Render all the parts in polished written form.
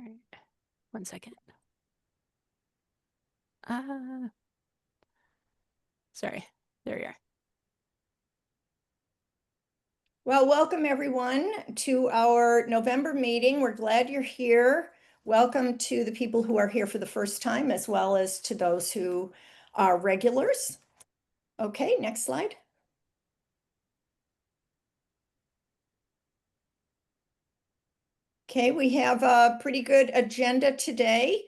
right. 1 second. Sorry, there you are. Well, welcome everyone to our November meeting. We're glad you're here. Welcome to the people who are here for the first time, as well as to those who are regulars. Okay, next slide. Okay, we have a pretty good agenda today.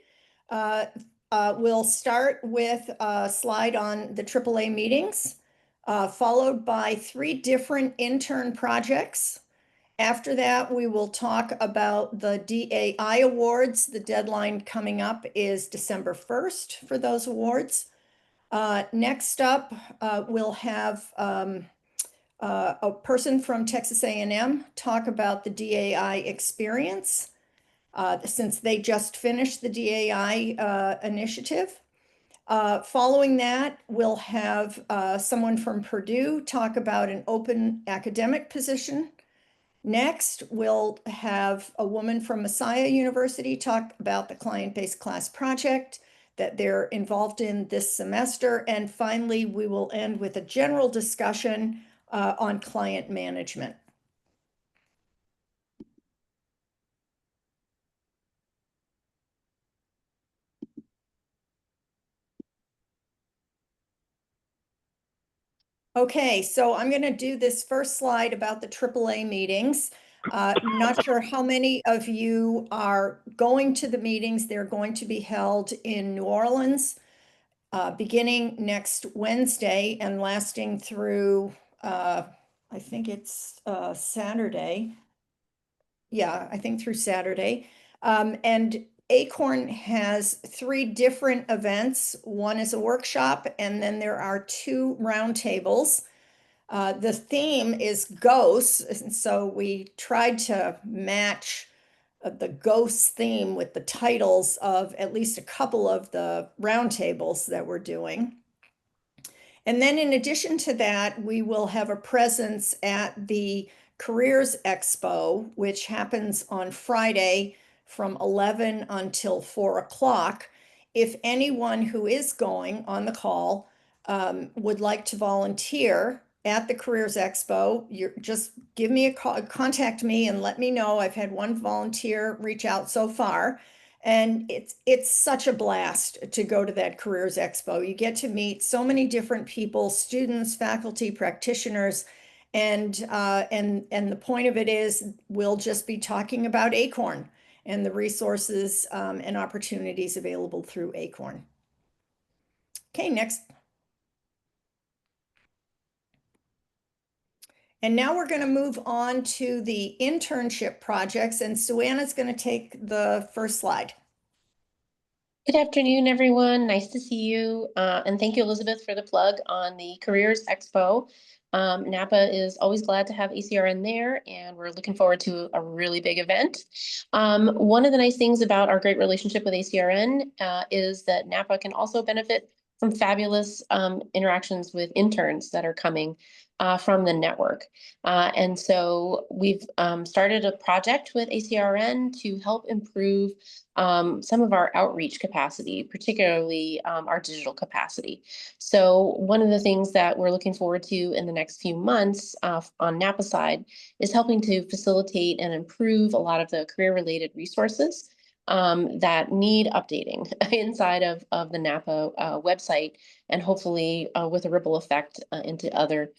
We'll start with a slide on the AAA meetings, followed by 3 different intern projects. After that, we will talk about the DAI awards. The deadline coming up is December 1st for those awards. Next up, we'll have a person from Texas A&M talk about the DAI experience, since they just finished the DAI initiative. Following that, we'll have someone from Purdue talk about an open academic position. Next, we'll have a woman from Messiah University talk about the client-based class project that they're involved in this semester. And finally, we will end with a general discussion on client management. Okay, so I'm going to do this first slide about the AAA meetings. Not sure how many of you are going to the meetings. They're going to be held in New Orleans, beginning next Wednesday and lasting through, I think it's Saturday. Yeah, I think through Saturday. And ACRN has 3 different events. One is a workshop, and then there are 2 roundtables. The theme is ghosts, and so we tried to match the ghost theme with the titles of at least a couple of the roundtables that we're doing. And then in addition to that, we will have a presence at the Careers Expo, which happens on Friday from 11 until 4 o'clock. If anyone who is going on the call would like to volunteer at the Careers Expo, just give me a call, contact me and let me know. I've had 1 volunteer reach out so far. And it's such a blast to go to that Careers Expo. You get to meet so many different people, students, faculty, practitioners, and the point of it is we'll just be talking about ACRN and the resources and opportunities available through ACRN. Okay, next. And now we're going to move on to the internship projects, and Suanna's going to take the first slide. Good afternoon, everyone. Nice to see you. And thank you, Elizabeth, for the plug on the Careers Expo. Napa is always glad to have ACRN there, and we're looking forward to a really big event. One of the nice things about our great relationship with ACRN is that Napa can also benefit from fabulous interactions with interns that are coming from the network. And so we've started a project with ACRN to help improve some of our outreach capacity, particularly our digital capacity. So one of the things that we're looking forward to in the next few months on Napa side is helping to facilitate and improve a lot of the career-related resources that need updating inside of the Napa website, and hopefully with a ripple effect into other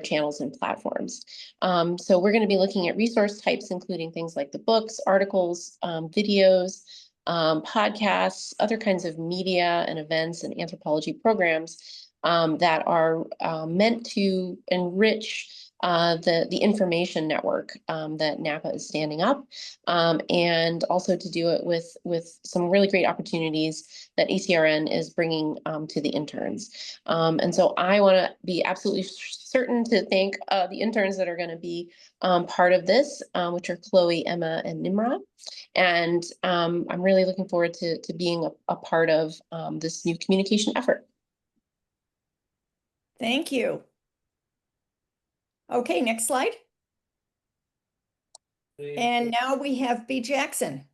channels and platforms. So we're going to be looking at resource types, including things like the books, articles, videos, podcasts, other kinds of media and events and anthropology programs that are meant to enrich the information network that Napa is standing up, and also to do it with some really great opportunities that ACRN is bringing to the interns. And so I want to be absolutely certain to thank the interns that are going to be part of this, which are Chloe, Emma, and Nimra. And I'm really looking forward to being a part of this new communication effort. Thank you. Okay, next slide. And now we have B. Jackson.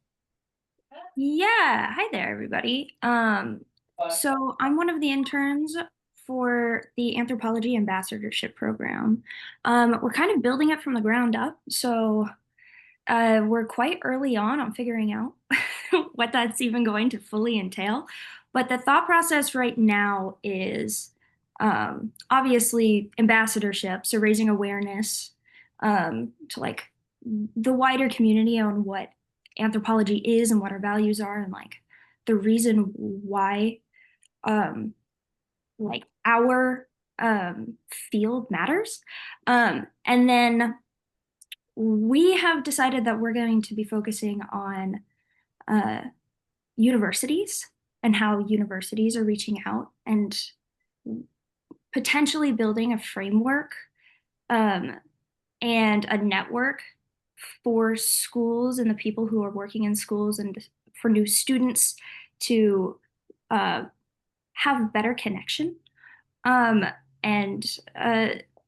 Yeah, hi there, everybody. So I'm one of the interns for the Anthropology Ambassadorship Program. We're kind of building it from the ground up, so we're quite early on figuring out what that's even going to fully entail. But the thought process right now is obviously ambassadorship, so raising awareness to like the wider community on what anthropology is and what our values are and like the reason why um, like our field matters. And then we have decided that we're going to be focusing on uh, universities and how universities are reaching out and potentially building a framework um, and a network for schools and the people who are working in schools and for new students to uh, have better connection. Um, and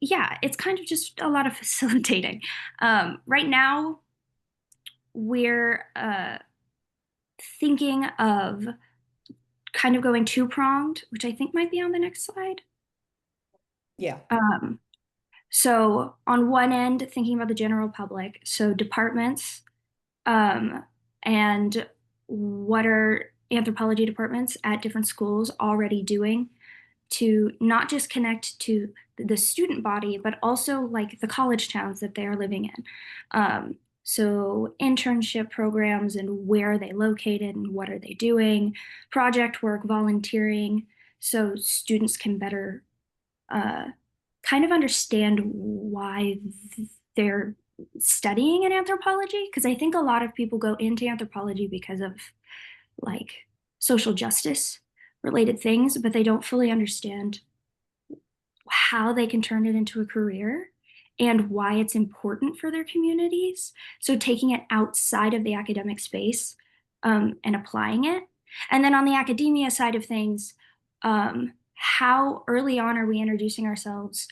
yeah, it's kind of just a lot of facilitating. Right now, we're thinking of kind of going two-pronged, which I think might be on the next slide. Yeah. So on one end, thinking about the general public, so departments, and what are anthropology departments at different schools already doing to not just connect to the student body, but also like the college towns that they are living in. So internship programs and where are they located and what are they doing, project work, volunteering, so students can better kind of understand why they're studying in anthropology. Because I think a lot of people go into anthropology because of like social justice related things, but they don't fully understand how they can turn it into a career and why it's important for their communities. So taking it outside of the academic space and applying it. And then on the academia side of things, how early on are we introducing ourselves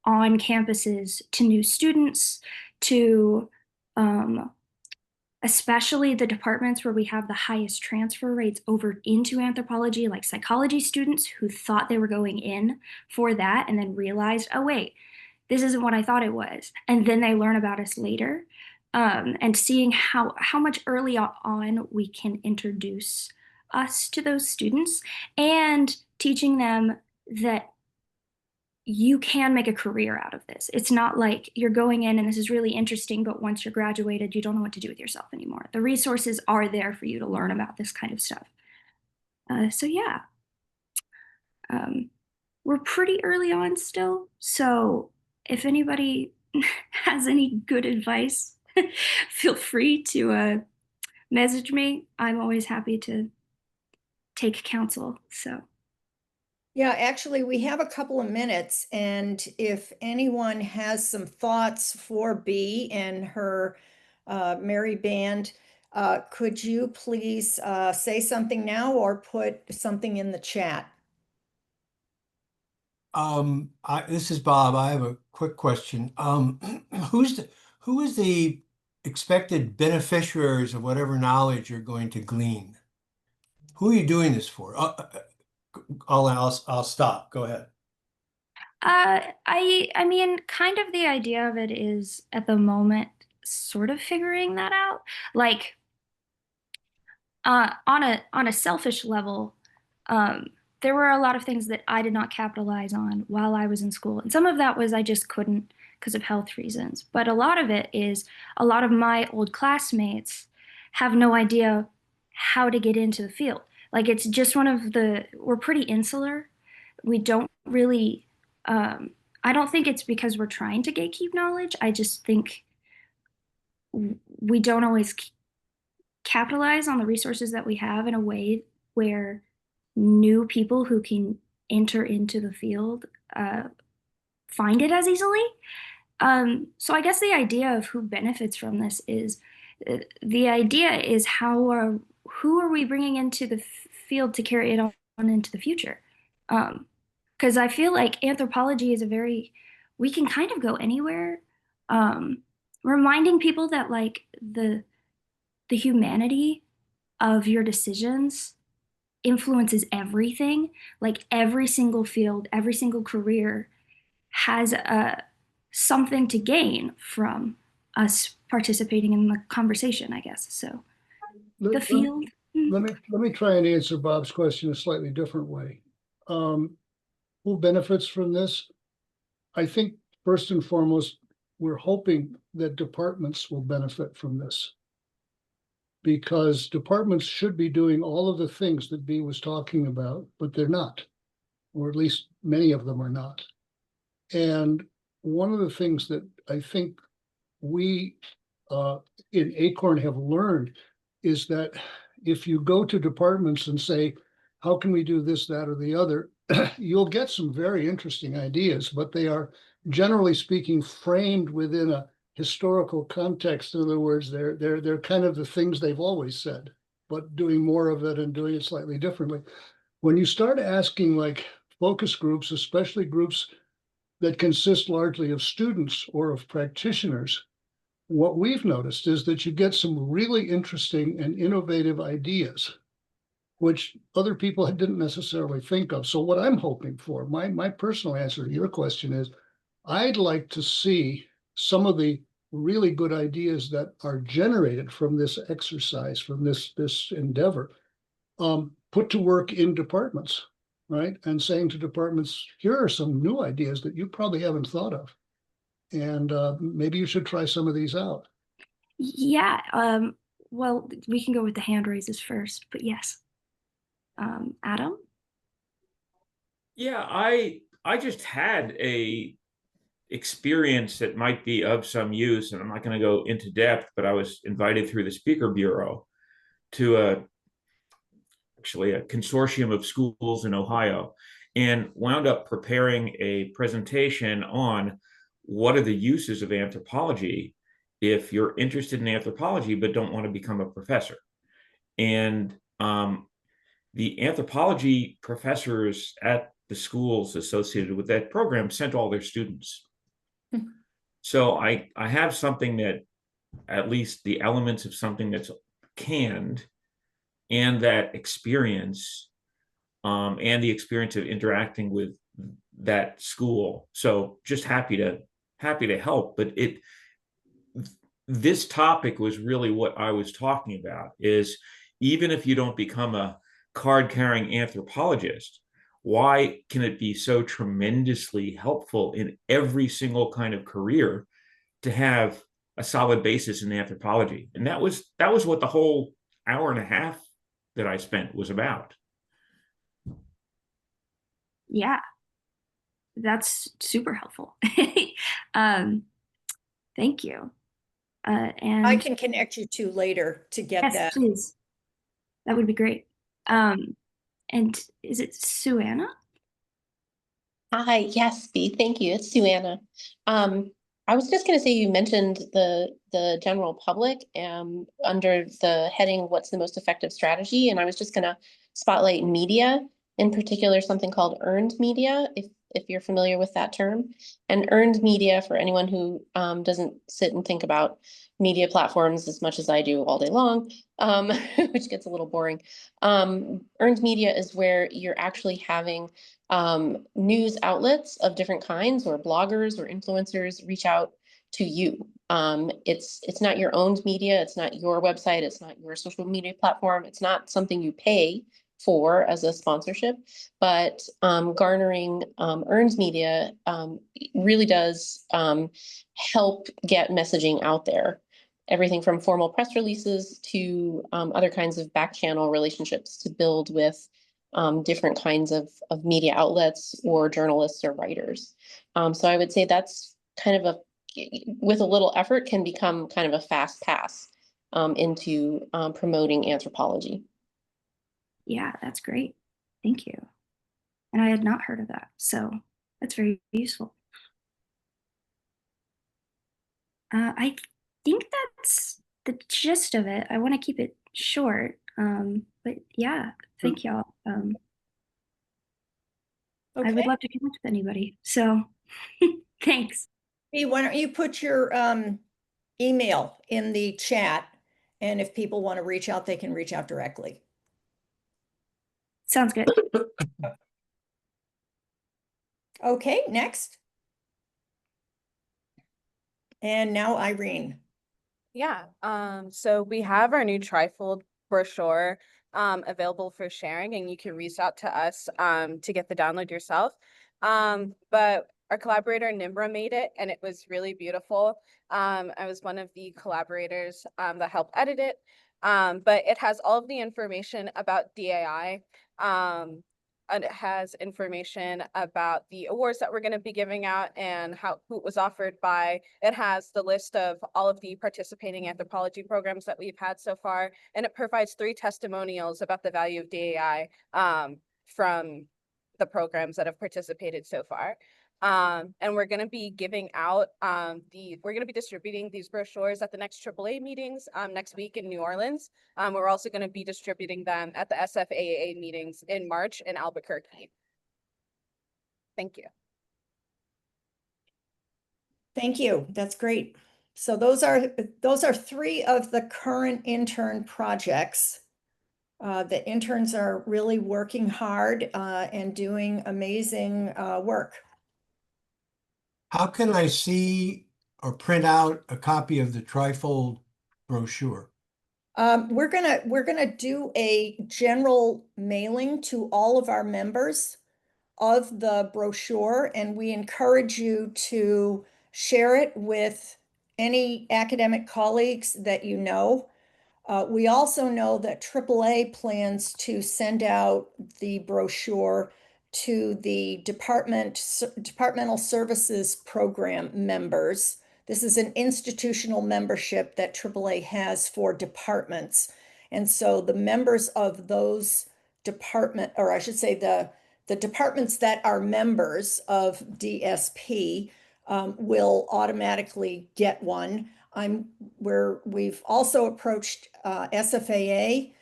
on campuses to new students, to especially the departments where we have the highest transfer rates over into anthropology, like psychology students who thought they were going in for that and then realized, oh, wait, this isn't what I thought it was. And then they learn about us later. And seeing how much early on we can introduce us to those students and teaching them that you can make a career out of this. It's not like you're going in and this is really interesting, but once you're graduated, you don't know what to do with yourself anymore. The resources are there for you to learn about this kind of stuff. So yeah, we're pretty early on still. So if anybody has any good advice, feel free to message me. I'm always happy to take counsel. So. Yeah, actually, we have a couple of minutes, and if anyone has some thoughts for Bee and her merry band, could you please say something now or put something in the chat? This is Bob. I have a quick question. Who is the expected beneficiaries of whatever knowledge you're going to glean? Who are you doing this for? I'll stop. Go ahead. I mean, kind of the idea of it is at the moment sort of figuring that out. Like, on a selfish level, um, there were a lot of things that I did not capitalize on while I was in school, and some of that was I just couldn't because of health reasons. But a lot of it is a lot of my old classmates have no idea how to get into the field. Like, it's just we're pretty insular. We don't really, I don't think it's because we're trying to gatekeep knowledge. I just think we don't always capitalize on the resources that we have in a way where new people who can enter into the field find it as easily. So I guess the idea of who benefits from this is the idea is who are we bringing into the field to carry it on into the future? Because I feel like anthropology is we can kind of go anywhere. Reminding people that like the humanity of your decisions influences everything. Like every single field, every single career has something to gain from us participating in the conversation, I guess. So the field. Let me try and answer Bob's question a slightly different way. Who benefits from this? I think first and foremost, we're hoping that departments will benefit from this, because departments should be doing all of the things that Bea was talking about, but they're not, or at least many of them are not. And one of the things that I think we in ACRN have learned is that if you go to departments and say, how can we do this, that, or the other, you'll get some very interesting ideas, but they are, generally speaking, framed within a historical context. In other words, they're kind of the things they've always said, but doing more of it and doing it slightly differently. When you start asking like focus groups, especially groups that consist largely of students or of practitioners, what we've noticed is that you get some really interesting and innovative ideas, which other people didn't necessarily think of. So what I'm hoping for, my personal answer to your question is, I'd like to see some of the really good ideas that are generated from this exercise, from this endeavor, put to work in departments, right? And saying to departments, here are some new ideas that you probably haven't thought of. And maybe you should try some of these out. Yeah. Well, we can go with the hand raises first, but yes. Adam? Yeah, I just had a experience that might be of some use, and I'm not going to go into depth, but I was invited through the Speaker Bureau to actually a consortium of schools in Ohio, and wound up preparing a presentation on what are the uses of anthropology if you're interested in anthropology but don't want to become a professor. And the anthropology professors at the schools associated with that program sent all their students. So I have something that, at least the elements of something that's canned, and that experience, and the experience of interacting with that school. So just happy to help. But this topic was really what I was talking about, is even if you don't become a card-carrying anthropologist, why can it be so tremendously helpful in every single kind of career to have a solid basis in anthropology? And that was what the whole hour and a half that I spent was about. Yeah, that's super helpful. Thank you. And I can connect you two later to get yes, that. please. That would be great. And is it Suanna? Hi, yes, Bea, thank you. It's Suanna. I was just going to say, you mentioned the general public under the heading, what's the most effective strategy? And I was just going to spotlight media, in particular, something called earned media, if you're familiar with that term. And earned media, for anyone who doesn't sit and think about media platforms as much as I do all day long, which gets a little boring. Earned media is where you're actually having news outlets of different kinds, or bloggers or influencers, reach out to you. It's not your owned media. It's not your website. It's not your social media platform. It's not something you pay for as a sponsorship, but garnering earned media really does help get messaging out there. Everything from formal press releases to other kinds of back channel relationships to build with different kinds of media outlets or journalists or writers. So I would say that's kind of with a little effort, can become kind of a fast pass into promoting anthropology. Yeah, that's great. Thank you. And I had not heard of that, so that's very useful. I think that's the gist of it. I want to keep it short, but yeah, thank y'all. I would Okay. love to connect with anybody, so thanks. Bea, why don't you put your email in the chat, And if people want to reach out, they can reach out directly. Sounds good. Okay, next. And now Irene. Yeah, so we have our new trifold brochure available for sharing, and you can reach out to us to get the download yourself. But our collaborator Nimbra made it, and it was really beautiful. I was one of the collaborators that helped edit it. But it has all of the information about DAI. And it has information about the awards that we're going to be giving out and who it was offered by. It has the list of all of the participating anthropology programs that we've had so far, and it provides 3 testimonials about the value of DAI from the programs that have participated so far. And we're going to be giving out we're going to be distributing these brochures at the next AAA meetings next week in New Orleans. We're also going to be distributing them at the SFAA meetings in March in Albuquerque. Thank you. Thank you. That's great. So those are 3 of the current intern projects. The interns are really working hard and doing amazing work. How can I see or print out a copy of the trifold brochure? We're gonna do a general mailing to all of our members of the brochure, and we encourage you to share it with any academic colleagues that you know. We also know that AAA plans to send out the brochure to the departmental services program members. This is an institutional membership that AAA has for departments. And so the members of those department, or I should say the departments that are members of DSP will automatically get one. We've also approached SFAA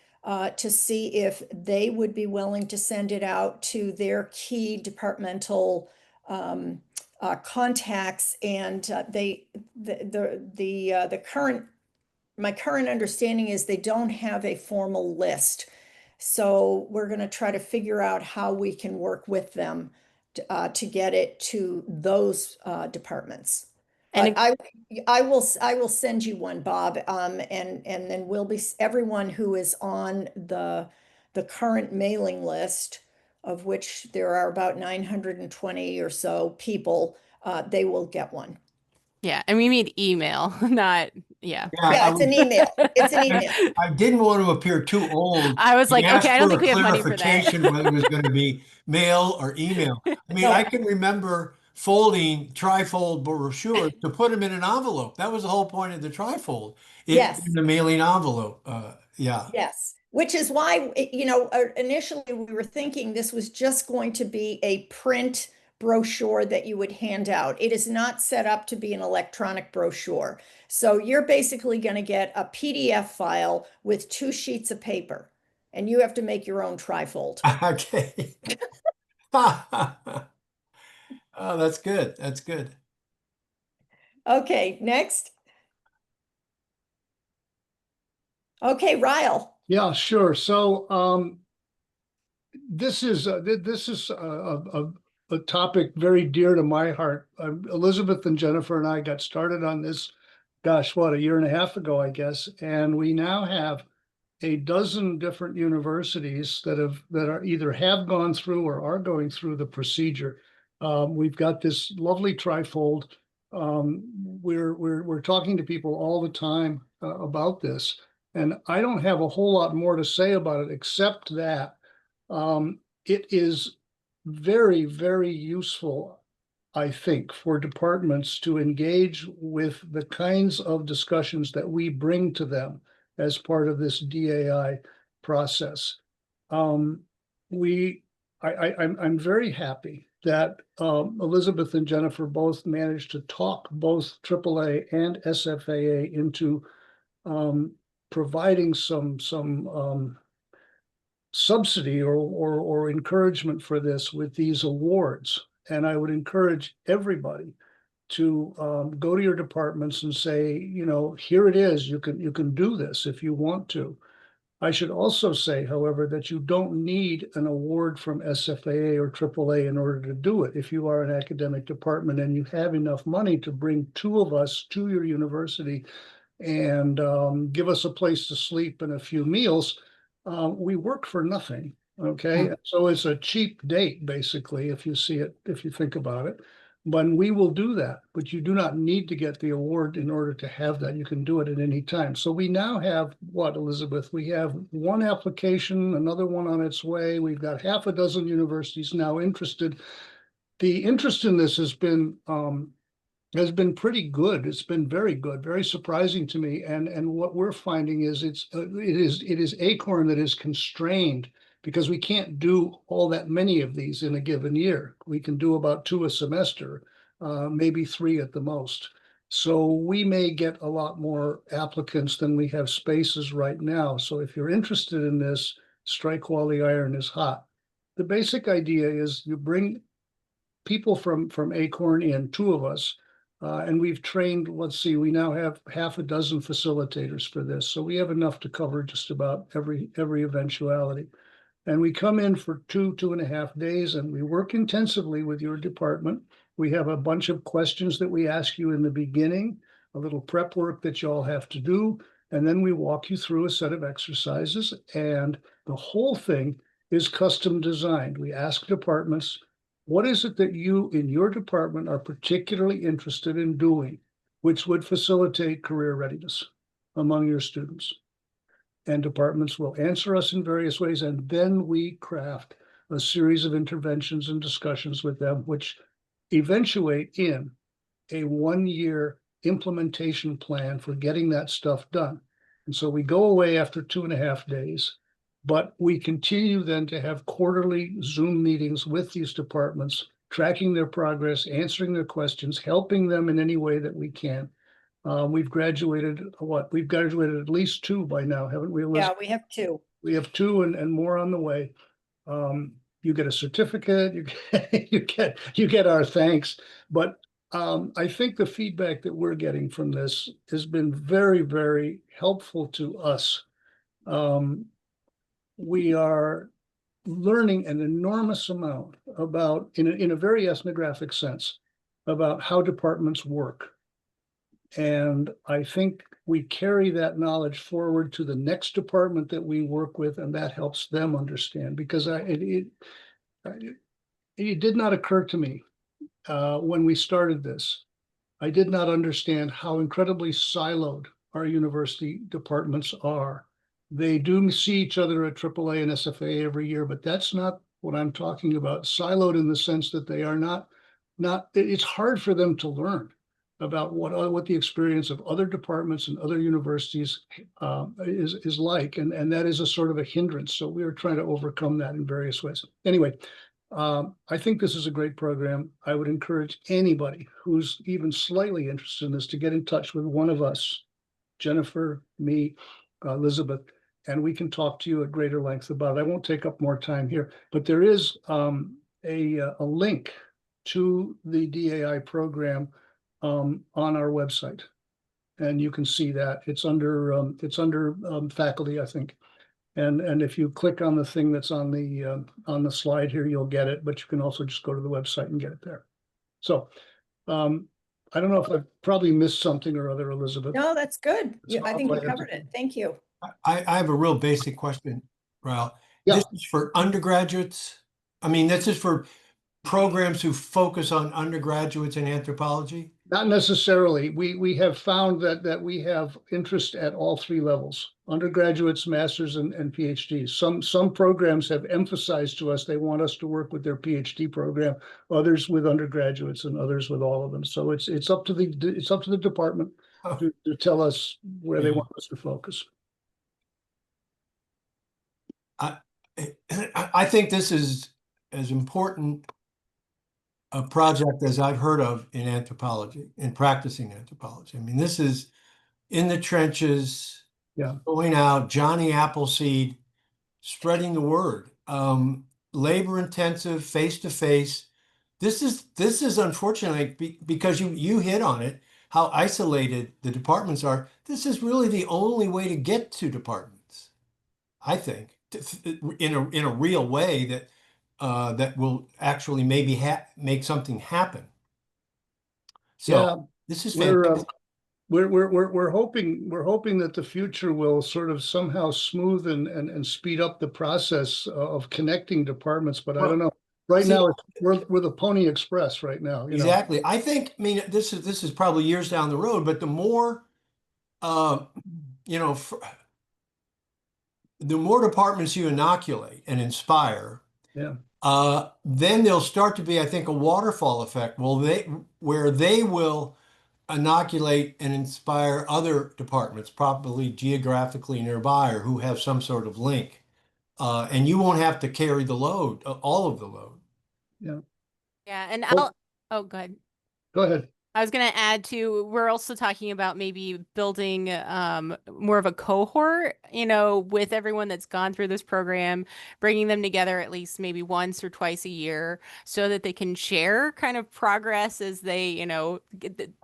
to see if they would be willing to send it out to their key departmental contacts, and my current understanding is they don't have a formal list. So we're going to try to figure out how we can work with them to get it to those departments. And But I will send you one, Bob, and then everyone who is on the current mailing list, of which there are about 920 or so people, they will get one. yeah, and we mean email, not yeah. Yeah, it's an email. It's an email. I didn't want to appear too old. I was like, and ask okay, I don't for think a we have money for that. clarification whether it was going to be mail or email. I mean, No. I can remember folding trifold brochures to put them in an envelope. That was the whole point of the trifold. Yes. In the mailing envelope. Yeah. Yes, which is why, initially we were thinking this was just going to be a print brochure that you would hand out. It is not set up to be an electronic brochure. So you're basically going to get a PDF file with 2 sheets of paper, and you have to make your own trifold. Okay. Oh, that's good. That's good. Okay, next. Okay, Ryle. Yeah, sure. So this is a topic very dear to my heart. Elizabeth and Jennifer and I got started on this, gosh, what, a year and a half ago, I guess, and we now have a dozen different universities that are either have gone through or are going through the procedure. We've got this lovely trifold. We're talking to people all the time about this, and I don't have a whole lot more to say about it except that it is very, very useful, I think, for departments to engage with the kinds of discussions that we bring to them as part of this DAI process. I'm very happy that Elizabeth and Jennifer both managed to talk both AAA and SFAA into providing some subsidy or encouragement for this with these awards. And I would encourage everybody to go to your departments and say, here it is, you can do this if you want to. I should also say, however, that you don't need an award from SFAA or AAA in order to do it. If you are an academic department and you have enough money to bring 2 of us to your university and give us a place to sleep and a few meals, we work for nothing. Okay, so it's a cheap date, basically, if you think about it. But we will do that, but you do not need to get the award in order to have that. You can do it at any time. So we now have what, Elizabeth? We have 1 application, another one on its way. We've got half a dozen universities now interested. The interest in this has been pretty good. It's been very good, very surprising to me. And what we're finding is it is ACRN that is constrained because we can't do all that many of these in a given year. We can do about 2 a semester, maybe 3 at the most. So we may get a lot more applicants than we have spaces right now. So if you're interested in this, strike while the iron is hot. The basic idea is you bring people from ACRN in, 2 of us, and we've trained, let's see, we now have half a dozen facilitators for this. So we have enough to cover just about every eventuality. And we come in for 2.5 days, and we work intensively with your department. We have a bunch of questions that we ask you in the beginning, a little prep work that you all have to do. And then we walk you through a set of exercises, and the whole thing is custom designed. We ask departments, what is it that you in your department are particularly interested in doing, which would facilitate career readiness among your students? And departments will answer us in various ways, and then we craft a series of interventions and discussions with them, which eventuate in a 1-year implementation plan for getting that stuff done. And so we go away after 2.5 days, but we continue then to have quarterly Zoom meetings with these departments, tracking their progress, answering their questions, helping them in any way that we can. We've graduated We've graduated at least 2 by now, haven't we, Elizabeth? Yeah, we have 2. We have 2 and more on the way. You get a certificate, you get our thanks. But I think the feedback that we're getting from this has been very, very helpful to us. We are learning an enormous amount about, in a very ethnographic sense, about how departments work. And I think we carry that knowledge forward to the next department that we work with, and that helps them understand. Because it did not occur to me when we started this. I did not understand how incredibly siloed our university departments are. They do see each other at AAA and SFA every year, but that's not what I'm talking about. Siloed in the sense that they are not. It's hard for them to learn about what the experience of other departments and other universities is like, and that is a sort of a hindrance. So we are trying to overcome that in various ways. Anyway, I think this is a great program. I would encourage anybody who's even slightly interested in this to get in touch with one of us, Jennifer, me, Elizabeth, and we can talk to you at greater length about it. I won't take up more time here, but there is a link to the DAI program on our website, and you can see that it's under faculty, I think. And if you click on the thing that's on the slide here, you'll get it. But you can also just go to the website and get it there. So I don't know if I've probably missed something or other, Elizabeth. No, that's good. I think you I'll covered it. Thank you. I have a real basic question, Raul. Yeah. This is for undergraduates. I mean, this is for programs who focus on undergraduates in anthropology. Not necessarily. We have found that we have interest at all 3 levels: undergraduates, masters, and PhDs. Some programs have emphasized to us they want us to work with their PhD program, others with undergraduates, and others with all of them. So it's up to the department to tell us where they want us to focus. I think this is as important a project as I've heard of in anthropology, in practicing anthropology. I mean, this is in the trenches, going out, Johnny Appleseed, spreading the word. Labor intensive, face to face. this is unfortunately because you hit on it, how isolated the departments are. This is really the only way to get to departments, I think, in a real way that that will actually maybe make something happen. So Yeah, this is we're, fantastic. we're hoping that the future will sort of somehow smooth and speed up the process of connecting departments, but I don't know. Right See, now, we're the Pony Express right now, you know. exactly. I think, I mean, this is probably years down the road, but the more, uh, you know, the more departments you inoculate and inspire, Yeah, then there'll start to be, I think, a waterfall effect. Well, where they will inoculate and inspire other departments, probably geographically nearby or who have some sort of link, and you won't have to carry the load, all of the load. yeah. Yeah, and Well, oh, go ahead. go ahead. I was going to add to, we're also talking about maybe building more of a cohort, you know, with everyone that's gone through this program, bringing them together at least maybe once or twice a year so that they can share kind of progress as they, you know,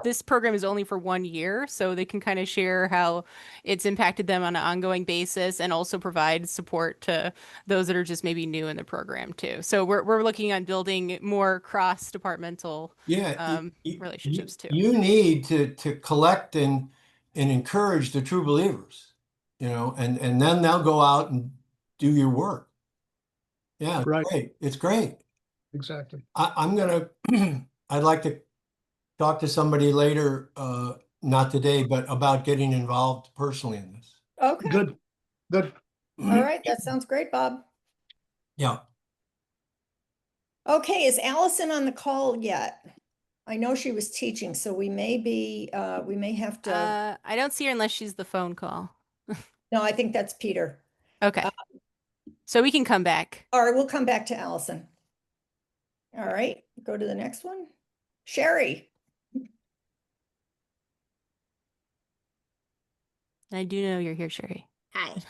this program is only for 1 year, so they can kind of share how it's impacted them on an ongoing basis and also provide support to those that are just maybe new in the program too. So we're looking on building more cross-departmental Yeah, relationships too. you need to collect and encourage the true believers, you know, and then they'll go out and do your work. Yeah, it's Right, great. It's great. exactly. I'm gonna I'd like to talk to somebody later, not today, but about getting involved personally in this. Okay, Good, good. all right, that sounds great, Bob. Yeah. Okay, is Allison on the call yet? I know she was teaching, so we may have to, I don't see her unless she's the phone call. no, I think that's Peter. Okay. So we can come back. All right, we'll come back to Allison. All right, go to the next one. Sherry. I do know you're here, Sherry. Hi.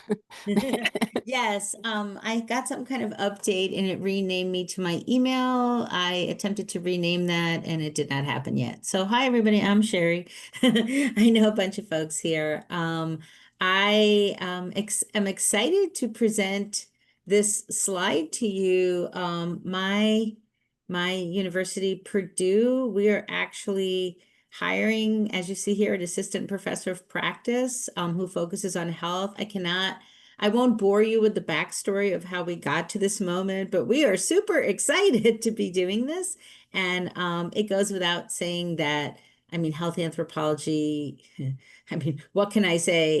Yes, I got some kind of update and it renamed me to my email. I attempted to rename that and it did not happen yet. So hi everybody, I'm Sherry. I know a bunch of folks here. I am excited to present this slide to you. My university, Purdue, we are actually hiring, as you see here, an assistant professor of practice who focuses on health. I won't bore you with the backstory of how we got to this moment, but we are super excited to be doing this. And it goes without saying that, I mean, health anthropology, I mean, what can I say?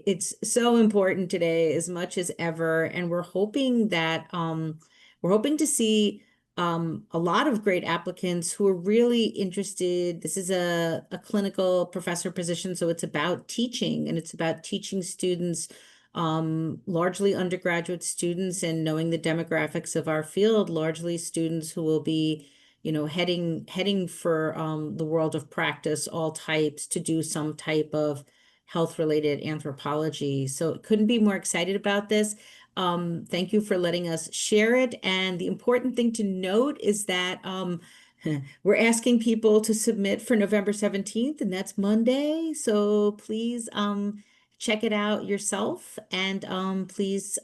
It's so important today as much as ever. And we're hoping to see a lot of great applicants who are really interested. This is a clinical professor position, so it's about teaching and it's about teaching students, largely undergraduate students, and knowing the demographics of our field, largely students who will be, you know, heading for the world of practice, all types, to do some type of health-related anthropology. So couldn't be more excited about this. Thank you for letting us share it. And the important thing to note is that we're asking people to submit for November 17th, and that's Monday. So please check it out yourself, and please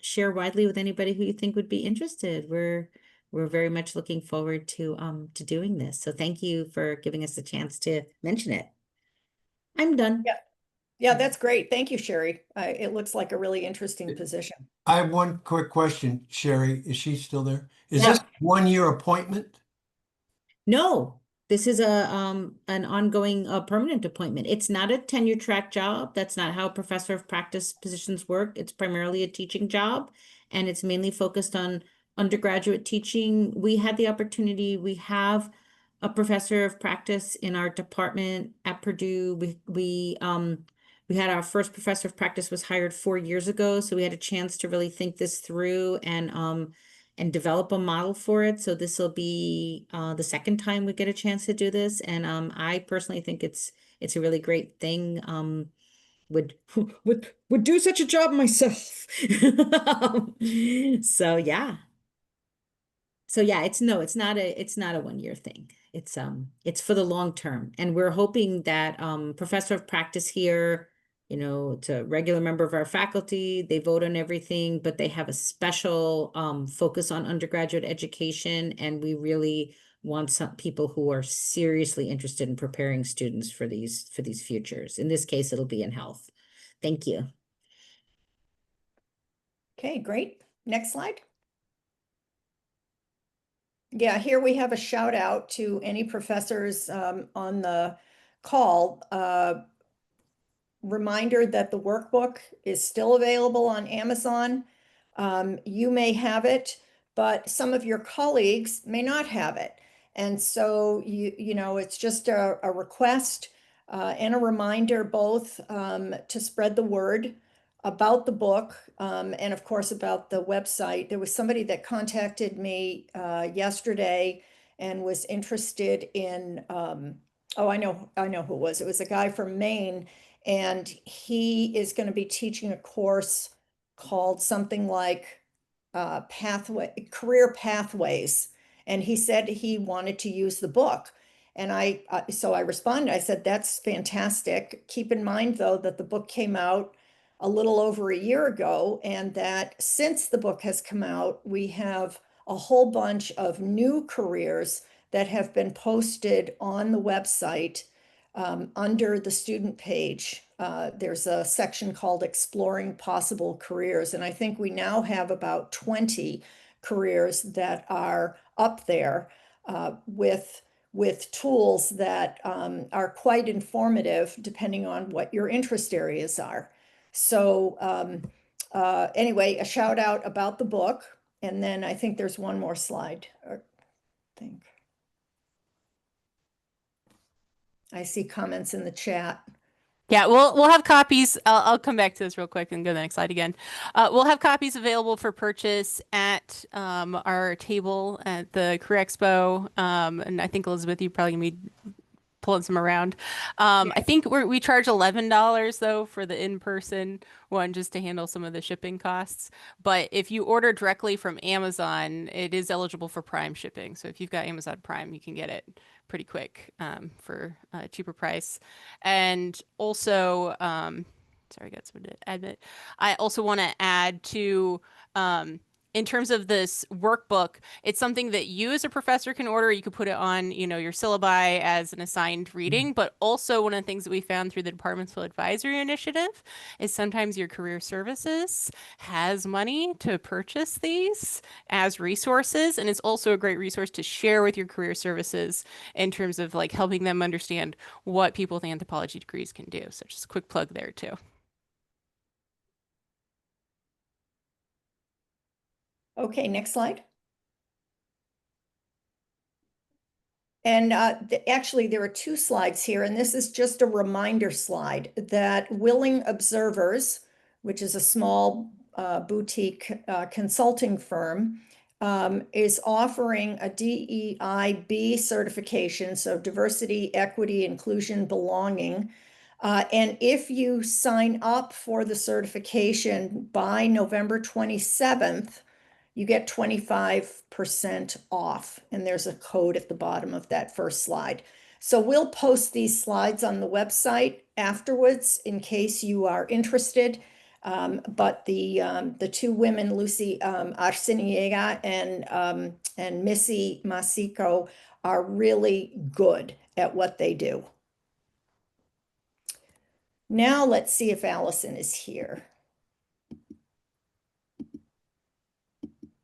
share widely with anybody who you think would be interested. We're very much looking forward to doing this. So thank you for giving us a chance to mention it. I'm done. Yeah. Yeah, that's great. Thank you, Sherry. It looks like a really interesting position. I have one quick question, Sherry. Is she still there? Is Yeah. this 1 year appointment? No, this is a an ongoing permanent appointment. It's not a tenure track job. That's not how professor of practice positions work. It's primarily a teaching job, and it's mainly focused on undergraduate teaching. We had the opportunity, we have a professor of practice in our department at Purdue. We had our first professor of practice was hired 4 years ago, so we had a chance to really think this through and develop a model for it. So this will be the second time we get a chance to do this, and I personally think it's a really great thing. Would would do such a job myself. So yeah. So yeah, it's not a 1 year thing. It's for the long term. And we're hoping that professor of practice here, it's a regular member of our faculty. They vote on everything, but they have a special focus on undergraduate education. And we really want some people who are seriously interested in preparing students for these futures. In this case, it'll be in health. Thank you. Okay, great. Next slide. Yeah, here we have a shout out to any professors on the call. Reminder that the workbook is still available on Amazon. You may have it, but some of your colleagues may not have it. And so it's just a request and a reminder both to spread the word about the book and of course about the website. There was somebody that contacted me yesterday and was interested in, oh, I know who it was. It was a guy from Maine, and he is going to be teaching a course called something like career pathways. And he said he wanted to use the book. And so I responded, I said, that's fantastic. Keep in mind, though, that the book came out a little over a year ago, and that since the book has come out, we have a whole bunch of new careers that have been posted on the website under the student page. There's a section called Exploring Possible Careers, and I think we now have about 20 careers that are up there with tools that are quite informative depending on what your interest areas are. So anyway, a shout out about the book, and then I think there's one more slide. I see comments in the chat. Yeah, we'll have copies. I'll come back to this real quick and go to the next slide again. We'll have copies available for purchase at our table at the Career Expo. And I think Elizabeth, you probably gonna be pulling some around. I think we charge $11 though for the in-person one just to handle some of the shipping costs. But if you order directly from Amazon, it is eligible for Prime shipping. So if you've got Amazon Prime, you can get it pretty quick for a cheaper price. And also, sorry, I got someone to admit. I also want to add to in terms of this workbook, it's something that you as a professor can order. You could put it on, your syllabi as an assigned reading, but also one of the things that we found through the Departmental Advisory Initiative is sometimes your career services has money to purchase these as resources. And it's also a great resource to share with your career services in terms of like helping them understand what people with anthropology degrees can do. So just a quick plug there too. Okay, next slide. And actually, there are two slides here, and this is just a reminder slide that Willing Observers, which is a small boutique consulting firm, is offering a DEIB certification, so diversity, equity, inclusion, belonging. And if you sign up for the certification by November 27th, you get 25% off. And there's a code at the bottom of that first slide. So we'll post these slides on the website afterwards in case you are interested. But the two women, Lucy Arciniega and Missy Masico, are really good at what they do. Now let's see if Allison is here.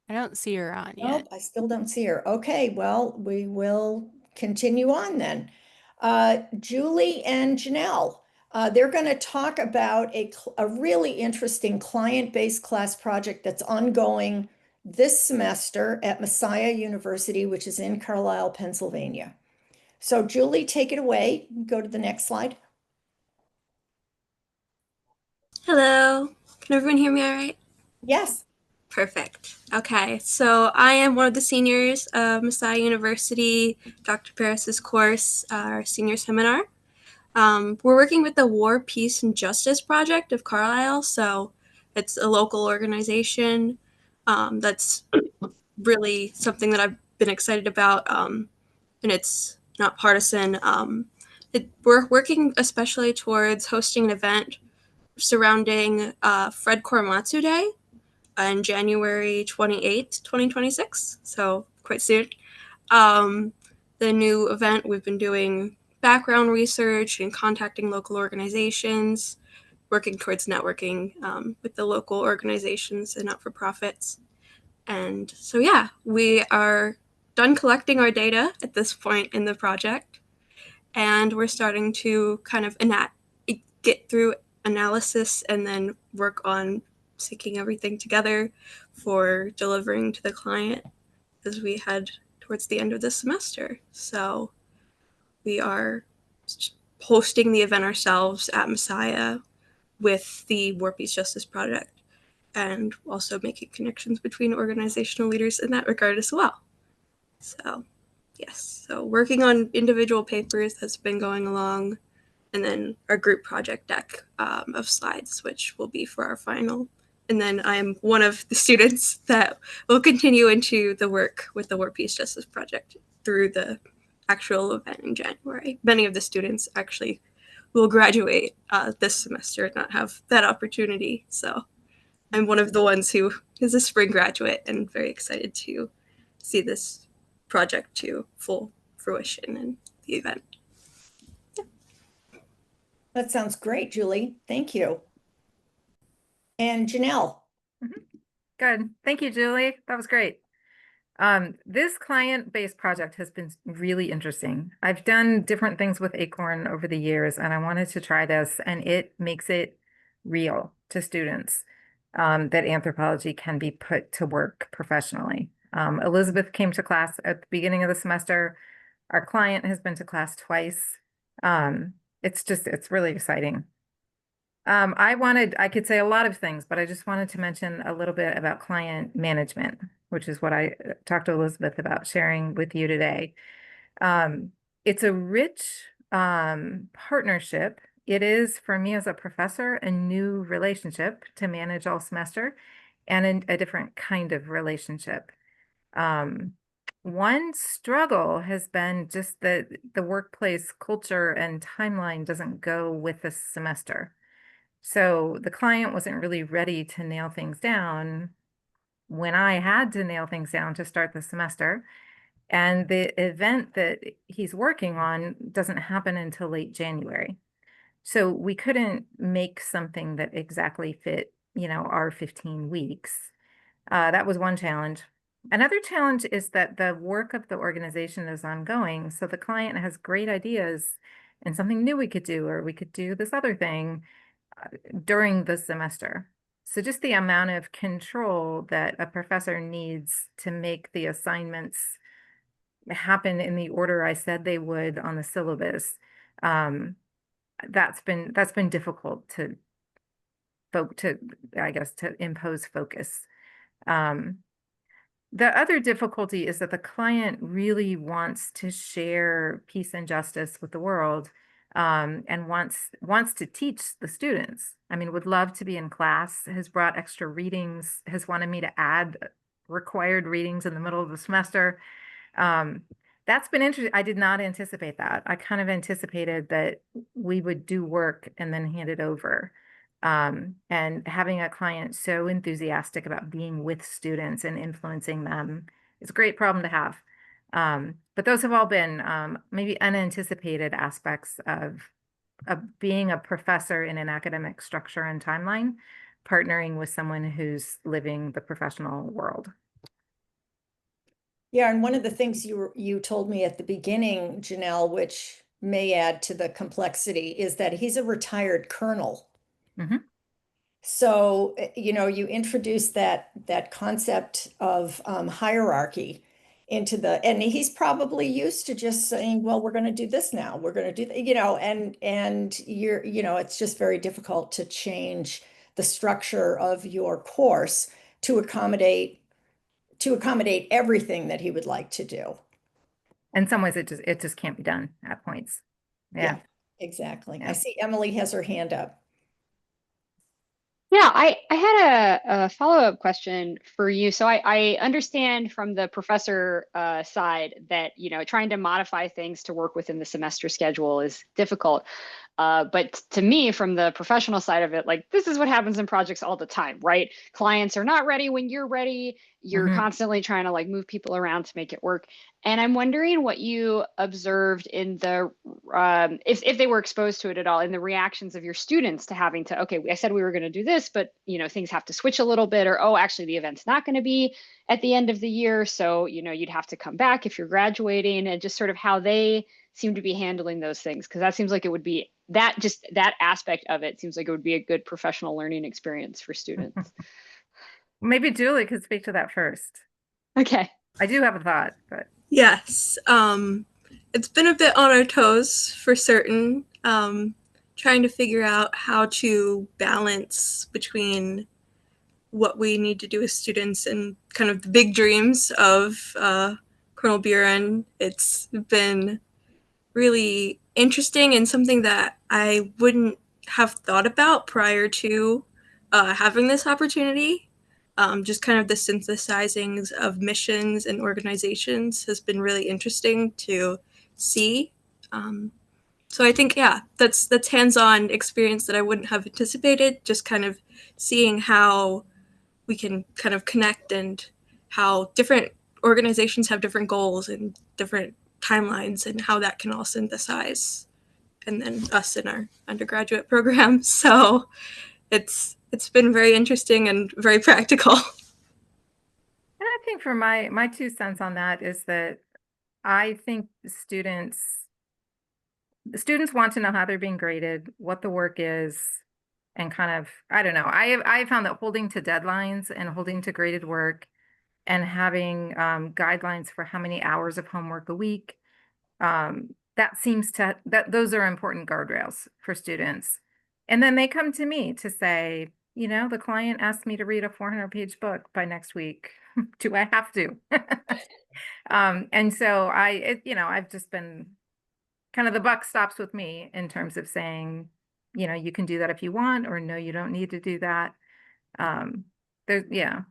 I don't see her on yet. Nope, I still don't see her. Okay, well, we will continue on then. Julie and Janelle, they're going to talk about a really interesting client-based class project that's ongoing this semester at Messiah University, which is in Carlisle, Pennsylvania. So Julie, take it away. Go to the next slide. Hello, can everyone hear me all right? Yes. Perfect. Okay, so I am one of the seniors of Messiah University, Dr. Paris's course, our senior seminar. We're working with the War, Peace, and Justice Project of Carlisle, so it's a local organization that's really something that I've been excited about, and it's not partisan. We're working especially towards hosting an event surrounding Fred Korematsu Day on January 28th, 2026, so quite soon. The new event, we've been doing background research and contacting local organizations, working towards networking with the local organizations and not-for-profits. And so, yeah, we are done collecting our data at this point in the project, and we're starting to kind of get through analysis and then work on syncing everything together for delivering to the client as we head towards the end of the semester. So we are hosting the event ourselves at Messiah with the War Peace Justice Project, and also making connections between organizational leaders in that regard as well. So yes, so working on individual papers has been going along, and then our group project deck of slides, which will be for our final. And then I'm one of the students that will continue into the work with the War Peace Justice Project through the actual event in January. Many of the students actually will graduate this semester and not have that opportunity. So I'm one of the ones who is a spring graduate and very excited to see this project to full fruition in the event. That sounds great, Julie. Thank you. And Janelle. Good. Thank you, Julie. That was great. This client-based project has been really interesting. I've done different things with ACRN over the years, and I wanted to try this, and it makes it real to students that anthropology can be put to work professionally. Elizabeth came to class at the beginning of the semester. Our client has been to class twice. It's really exciting. I could say a lot of things, but I just wanted to mention a little bit about client management, which is what I talked to Elizabeth about sharing with you today. It's a rich partnership. It is, for me as a professor, a new relationship to manage all semester, and a different kind of relationship. One struggle has been just that the workplace culture and timeline doesn't go with this semester. So the client wasn't really ready to nail things down when I had to nail things down to start the semester. And the event that he's working on doesn't happen until late January. So we couldn't make something that exactly fit, our 15 weeks. That was one challenge. Another challenge is that the work of the organization is ongoing. So the client has great ideas and something new we could do, or we could do this other thing during the semester. So just the amount of control that a professor needs to make the assignments happen in the order I said they would on the syllabus, that's been difficult to impose focus. The other difficulty is that the client really wants to share peace and justice with the world, and wants to teach the students. I mean, would love to be in class, has brought extra readings, has wanted me to add required readings in the middle of the semester. That's been interesting. I did not anticipate that. I kind of anticipated that we would do work and then hand it over. And having a client so enthusiastic about being with students and influencing them is a great problem to have. But those have all been maybe unanticipated aspects of being a professor in an academic structure and timeline, partnering with someone who's living the professional world. Yeah, and one of the things you told me at the beginning, Janelle, which may add to the complexity, is that he's a retired colonel. Mm-hmm. So, you introduce that concept of hierarchy into and he's probably used to just saying, well, we're going to do this now. We're going to do that, and it's just very difficult to change the structure of your course to accommodate everything that he would like to do. In some ways, it just can't be done at points. Yeah, exactly. Yeah. I see Emily has her hand up. Yeah, I had a follow-up question for you. So I understand from the professor side that, trying to modify things to work within the semester schedule is difficult. But to me, from the professional side of it, like this is what happens in projects all the time, right? Clients are not ready when you're ready. You're constantly trying to like move people around to make it work. And I'm wondering what you observed in the, if they were exposed to it at all, in the reactions of your students to having to, okay, I said we were going to do this, but things have to switch a little bit, or oh, actually the event's not going to be at the end of the year, so you'd have to come back if you're graduating, and just sort of how they seem to be handling those things, because that seems like it would be that aspect of it seems like it would be a good professional learning experience for students. Maybe Julie could speak to that first. Okay. I do have a thought, but Yes. It's been a bit on our toes for certain. Trying to figure out how to balance between what we need to do as students and kind of the big dreams of Colonel Buren. It's been really interesting and something that I wouldn't have thought about prior to having this opportunity. Just kind of the synthesizing of missions and organizations has been really interesting to see. So I think, yeah, that's hands-on experience that I wouldn't have anticipated, just kind of seeing how we can kind of connect and how different organizations have different goals and different timelines and how that can all synthesize, and then us in our undergraduate program. So it's been very interesting and very practical. And I think for my 2 cents on that is that I think the students want to know how they're being graded, what the work is, and kind of, I don't know. I found that holding to deadlines and holding to graded work and having guidelines for how many hours of homework a week, that those are important guardrails for students. And then they come to me to say, the client asked me to read a 400-page book by next week. Do I have to? And so I've just been kind of, the buck stops with me in terms of saying, you can do that if you want, or no, you don't need to do that. Yeah,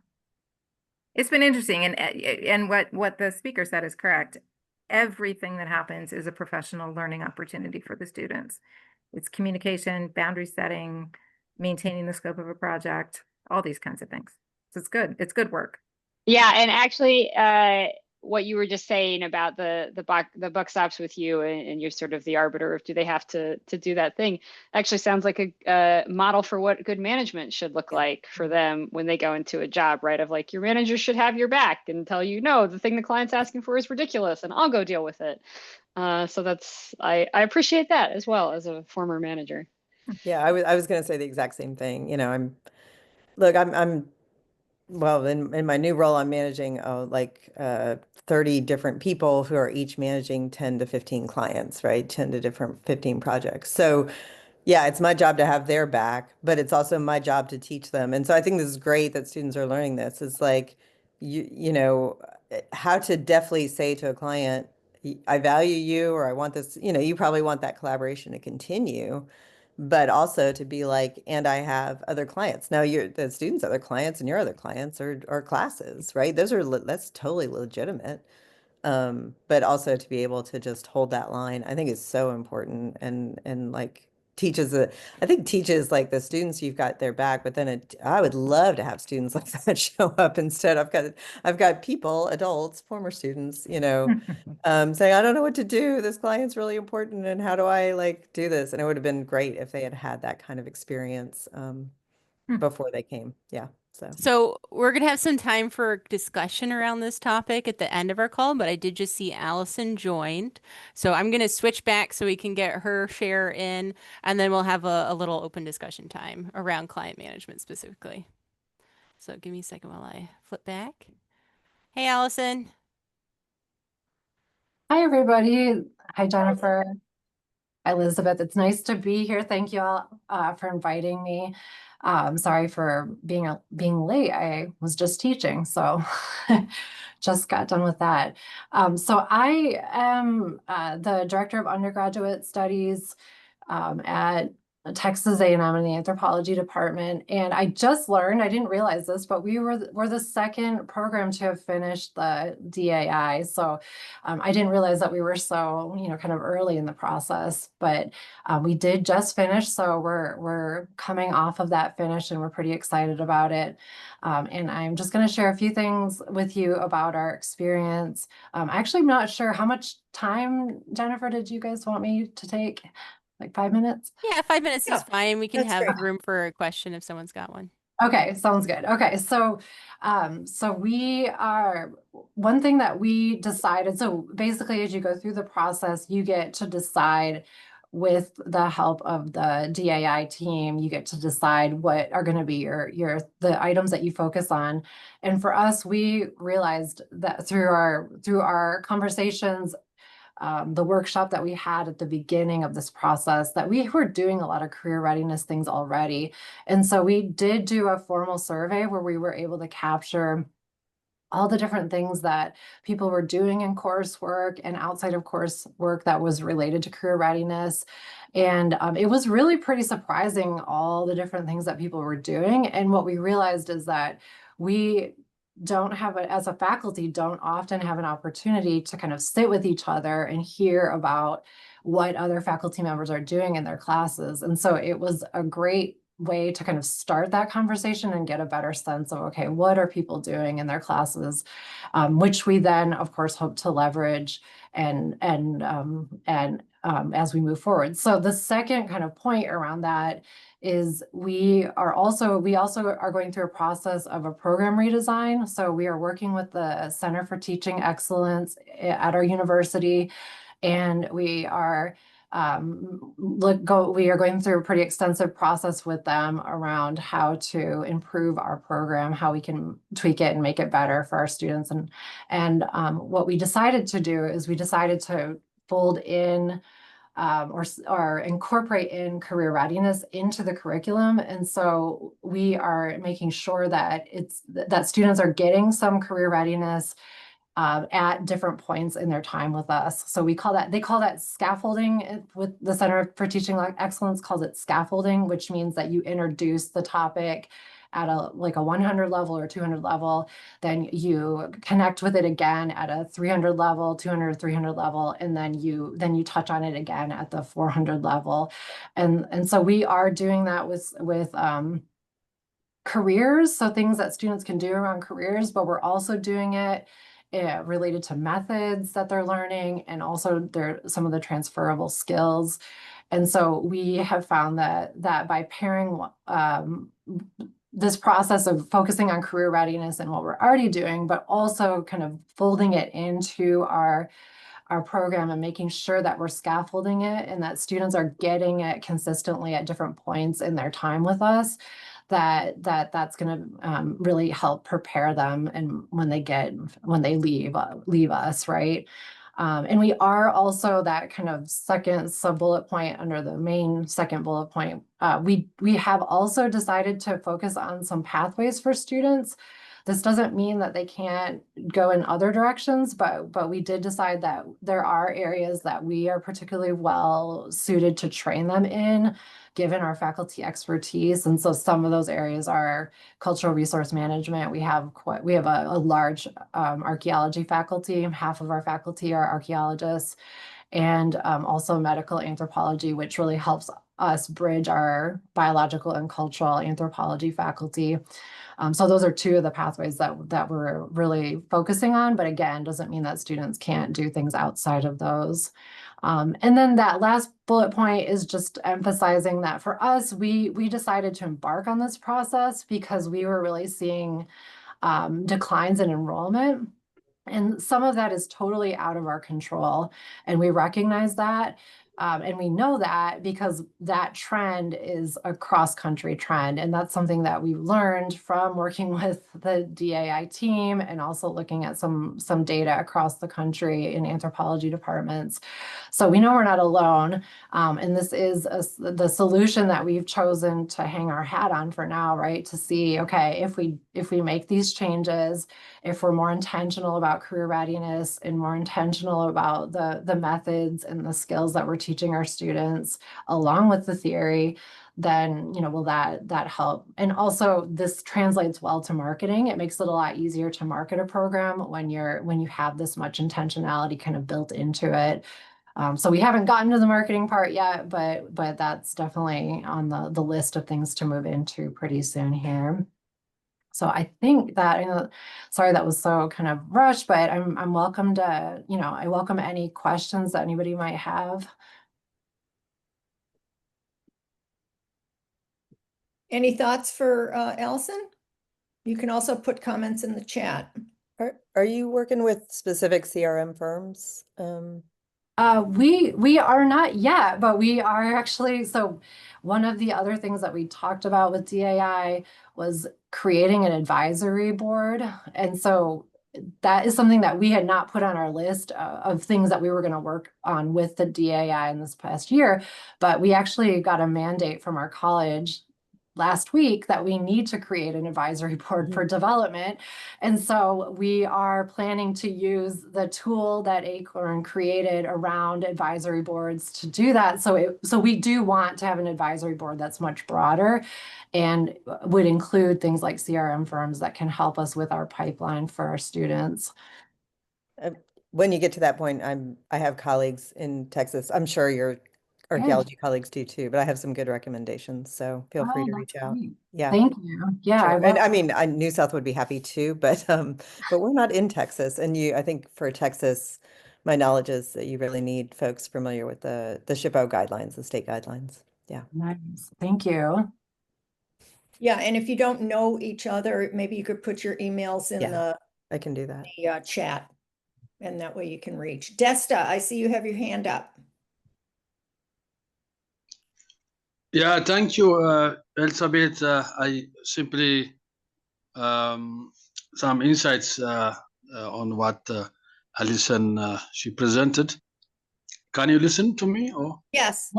it's been interesting. And what the speaker said is correct. Everything that happens is a professional learning opportunity for the students. It's communication, boundary setting, maintaining the scope of a project, all these kinds of things. So it's good. It's good work. Yeah, and actually, what you were just saying about the buck stops with you, and you're sort of the arbiter of do they have to do that thing, actually sounds like a model for what good management should look like for them when they go into a job, right? Of like, your manager should have your back and tell you, no, the thing the client's asking for is ridiculous, and I'll go deal with it. So I appreciate that as well as a former manager. Yeah, I was going to say the exact same thing. I'm well, in my new role, I'm managing 30 different people who are each managing 10 to 15 clients, right? 10 to 15 projects. So yeah, it's my job to have their back, but it's also my job to teach them. And so I think this is great that students are learning this. It's like, how to definitely say to a client, I value you, or I want this, you probably want that collaboration to continue, but also to be like, and I have other clients. Now the students' other clients and your other clients are classes, right? That's totally legitimate. But also to be able to just hold that line, I think is so important, and like I think teaches like the students you've got their back, but then I would love to have students like that show up instead. I've got people, adults, former students, saying, I don't know what to do. This client's really important, and how do I like do this? And it would have been great if they had had that kind of experience before they came. Yeah. So we're going to have some time for discussion around this topic at the end of our call, but I did just see Allison joined. So I'm going to switch back so we can get her share in, and then we'll have a little open discussion time around client management specifically. So give me a second while I flip back. Hey, Allison. Hi, everybody. Hi, Jennifer. Hi, Elizabeth. It's nice to be here. Thank you all for inviting me. Sorry for being late. I was just teaching, so just got done with that. So I am the Director of Undergraduate Studies at Texas A&M in the anthropology department. And I just learned, I didn't realize this, but we're the second program to have finished the DAI. So I didn't realize that we were so, kind of early in the process, but we did just finish. So we're coming off of that finish and we're pretty excited about it. And I'm just going to share a few things with you about our experience. Actually, I'm not sure how much time, Jennifer, did you guys want me to take? Like 5 minutes? Yeah, 5 minutes is fine. We can that's have great. room for a question if someone's got one. Okay, sounds good. Okay, so we are, one thing that we decided, so basically as you go through the process, you get to decide with the help of the DAI team, you get to decide what are going to be the items that you focus on. And for us, we realized that through our conversations, the workshop that we had at the beginning of this process, that we were doing a lot of career readiness things already. And so we did do a formal survey where we were able to capture all the different things that people were doing in coursework and outside of coursework that was related to career readiness. And it was really pretty surprising, all the different things that people were doing. And what we realized is that we don't have as a faculty, don't often have an opportunity to kind of sit with each other and hear about what other faculty members are doing in their classes. And so it was a great way to kind of start that conversation and get a better sense of, okay, what are people doing in their classes, which we then, of course, hope to leverage and as we move forward. So the second kind of point around that is we also are going through a process of a program redesign. So we are working with the Center for Teaching Excellence at our university, and we are going through a pretty extensive process with them around how to improve our program, how we can tweak it and make it better for our students. And what we decided to do is we decided to fold in or incorporate in career readiness into the curriculum. And so we are making sure that that students are getting some career readiness at different points in their time with us. So they call that scaffolding. With the Center for Teaching Excellence calls it scaffolding, which means that you introduce the topic at a 100 level or 200 level, then you connect with it again at a 300 level, 200, 300 level, and then you touch on it again at the 400 level. And so we are doing that with careers, so things that students can do around careers, but we're also doing it related to methods that they're learning, and also some of the transferable skills. And so we have found that by pairing this process of focusing on career readiness and what we're already doing, but also kind of folding it into our program and making sure that we're scaffolding it and that students are getting it consistently at different points in their time with us, that's going to really help prepare them and when they leave us, right? And we are also that kind of second sub bullet point under the main second bullet point. We have also decided to focus on some pathways for students. This doesn't mean that they can't go in other directions, but we did decide that there are areas that we are particularly well suited to train them in, given our faculty expertise. And so some of those areas are cultural resource management. We have a large archaeology faculty. Half of our faculty are archaeologists, and also medical anthropology, which really helps us bridge our biological and cultural anthropology faculty. So those are two of the pathways that we're really focusing on, but again, doesn't mean that students can't do things outside of those. And then that last bullet point is just emphasizing that for us, we decided to embark on this process because we were really seeing declines in enrollment. And some of that is totally out of our control. And we recognize that. And we know that because that trend is a cross-country trend. And that's something that we learned from working with the DAI team and also looking at some data across the country in anthropology departments. So we know we're not alone. And this is the solution that we've chosen to hang our hat on for now, right? To see, okay, if we make these changes, if we're more intentional about career readiness and more intentional about the methods and the skills that we're teaching teaching our students along with the theory, then, will that help? And also this translates well to marketing. It makes it a lot easier to market a program when you have this much intentionality kind of built into it. So we haven't gotten to the marketing part yet, but that's definitely on the list of things to move into pretty soon here. So I think that, sorry, that was so kind of rushed, but I'm welcome to, I welcome any questions that anybody might have. Any thoughts for Allison? You can also put comments in the chat. Are you working with specific CRM firms? We are not yet, but we are actually, so one of the other things that we talked about with DAI was creating an advisory board. And so that is something that we had not put on our list of things that we were going to work on with the DAI in this past year, but we actually got a mandate from our college last week that we need to create an advisory board for development. And so we are planning to use the tool that ACRN created around advisory boards to do that. So we do want to have an advisory board that's much broader and would include things like CRM firms that can help us with our pipeline for our students. When you get to that point, I have colleagues in Texas. I'm sure your archaeology colleagues do too, but I have some good recommendations, so feel free to reach out. Great. Yeah. Thank you. Yeah, sure. And I mean, New South would be happy too, but we're not in Texas. And I think for Texas, my knowledge is that you really need folks familiar with the SHPO guidelines, the state guidelines. Yeah. Nice. Thank you. Yeah, and if you don't know each other, maybe you could put your emails in I can do that. the chat, and that way you can reach. Desta, I see you have your hand up. Yeah, thank you, Elizabeth. I simply some insights on what Alison she presented. Can you listen to me? Or yes.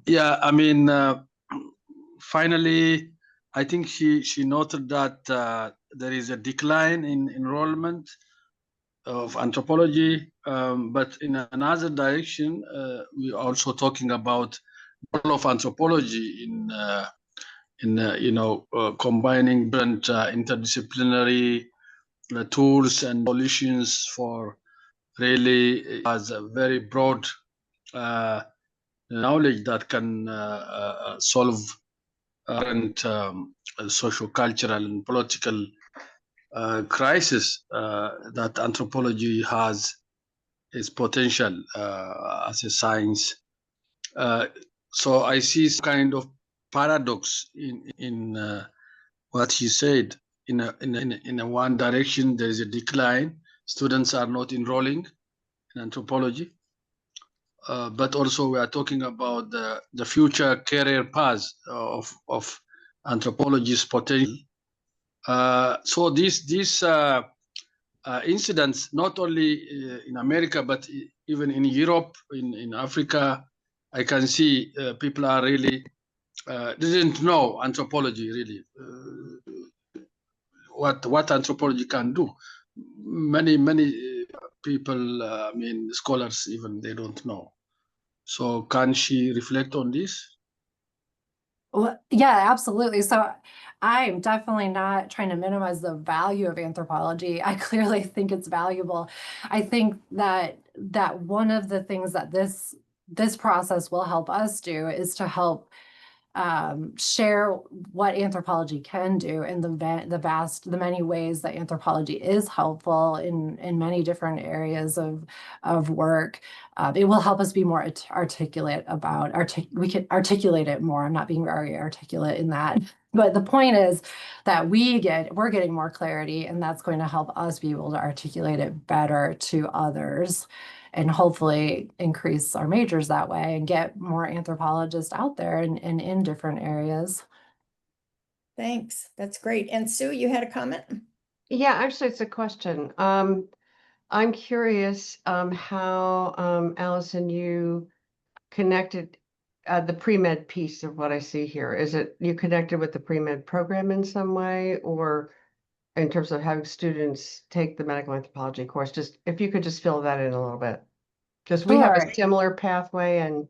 Yeah, I mean, finally, I think she noted that there is a decline in enrollment of anthropology, but in another direction, we're also talking about the role of anthropology in combining different interdisciplinary tools and solutions for really as a very broad knowledge that can solve current social, cultural, and political crisis that anthropology has its potential as a science. So I see some kind of paradox in what he said. In a one direction, there is a decline. Students are not enrolling in anthropology. But also we are talking about the future career path of anthropology's potential. So these incidents, not only in America, but even in Europe, in Africa, I can see people are really didn't know anthropology really, what anthropology can do. Many people, I mean, scholars even, they don't know. So can she reflect on this? Well, yeah, absolutely. So I'm definitely not trying to minimize the value of anthropology. I clearly think it's valuable. I think that one of the things that this process will help us do is to help share what anthropology can do in the many ways that anthropology is helpful in many different areas of work. It will help us be more articulate about we can articulate it more. I'm not being very articulate in that. But the point is that we're getting more clarity, and that's going to help us be able to articulate it better to others, and hopefully increase our majors that way and get more anthropologists out there and in different areas. Thanks. That's great. And Sue, you had a comment? Yeah, actually, it's a question. I'm curious how, Allison, you connected the pre-med piece of what I see here. Is it you connected with the pre-med program in some way, or in terms of having students take the medical anthropology course? Just if you could just fill that in a little bit. Because we have a Sure. similar pathway and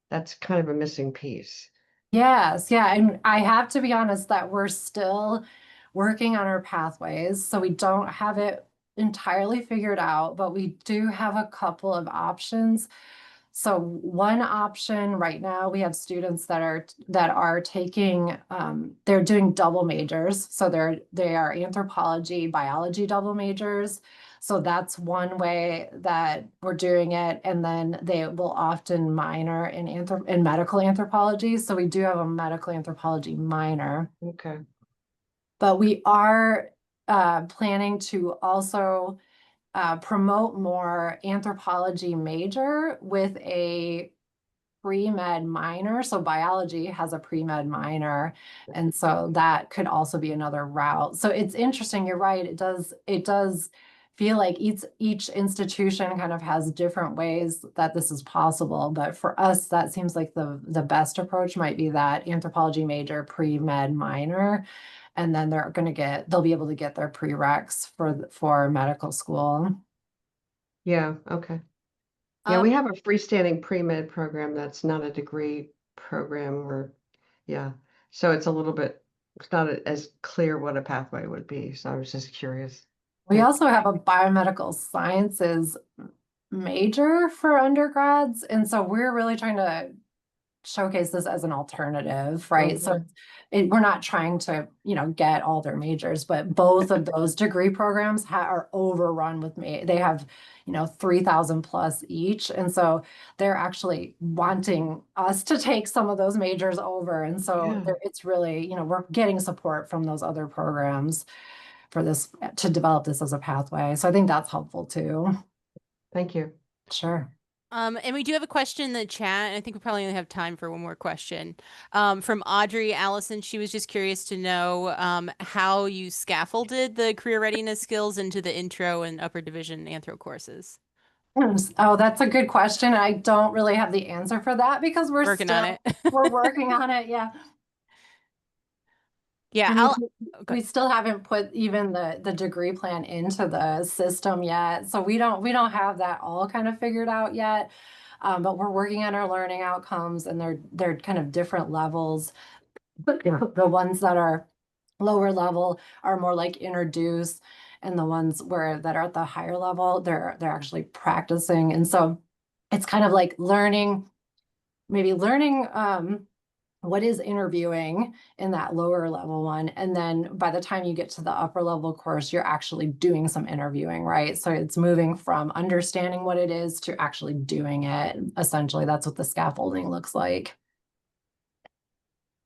that's kind of a missing piece. Yes, yeah, and I have to be honest that we're still working on our pathways, so we don't have it entirely figured out, but we do have a couple of options. So one option right now, we have students that are taking they're doing double majors. So they are anthropology, biology double majors. So that's one way that we're doing it. And then they will often minor in medical anthropology. So we do have a medical anthropology minor. Okay. But we are planning to also promote more anthropology major with a pre-med minor. So biology has a pre-med minor. And so that could also be another route. So it's interesting. You're right. It does feel like each institution kind of has different ways that this is possible. But for us, that seems like the best approach might be that anthropology major, pre-med minor. And then they'll be able to get their prereqs for medical school. Yeah, okay. Yeah, we have a freestanding pre-med program that's not a degree program or, yeah. So it's not as clear what a pathway would be. So I was just curious. We Yeah. also have a biomedical sciences major for undergrads. And so we're really trying to showcase this as an alternative, right? So we're not trying to, get all their majors, but both of those degree programs are overrun with they have, 3,000 plus each. And so they're actually wanting us to take some of those majors over. And so it's really, we're getting support from those other programs for this to develop this as a pathway. So I think that's helpful too. Thank you. Sure. And we do have a question in the chat, and I think we probably only have time for one more question. From Audrey Allison, she was just curious to know how you scaffolded the career readiness skills into the intro and upper division anthro courses. Oh, that's a good question. I don't really have the answer for that because we're working on it. We're working on it. Yeah. Yeah, I mean, we still haven't put even the degree plan into the system yet. So we don't have that all kind of figured out yet. But we're working on our learning outcomes and they're kind of different levels. But the ones that are lower level are more like introduce, and the ones that are at the higher level, they're actually practicing. And so it's kind of like learning what is interviewing in that lower level one. And then by the time you get to the upper level course, you're actually doing some interviewing, right? So it's moving from understanding what it is to actually doing it. Essentially, that's what the scaffolding looks like.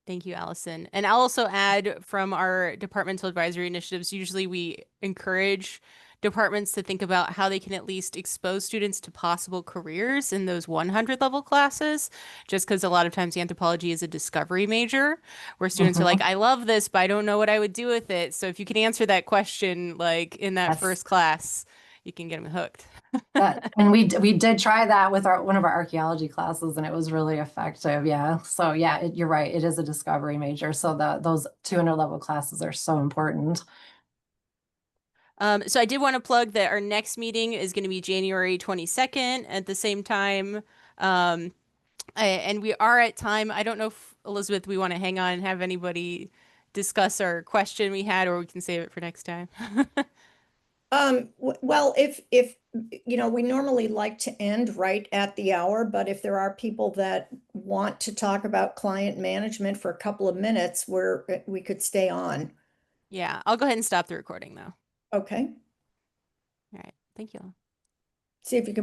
Thank you, Allison. And I'll also add from our departmental advisory initiatives, usually we encourage departments to think about how they can at least expose students to possible careers in those 100 level classes, just because a lot of times anthropology is a discovery major where students are like, I love this, but I don't know what I would do with it. So if you can answer that question, like in that first class, you can get them hooked. And we did try that with one of our archaeology classes, and it was really effective. Yeah. So yeah, you're right. It is a discovery major. So those 200 level classes are so important. So I did want to plug that our next meeting is going to be January 22nd at the same time. And we are at time. I don't know if, Elizabeth, we want to hang on and have anybody discuss our question we had, or we can save it for next time. Well, if we normally like to end right at the hour, but if there are people that want to talk about client management for a couple of minutes, we could stay on. Yeah, I'll go ahead and stop the recording though. Okay. All right. Thank you. See if you can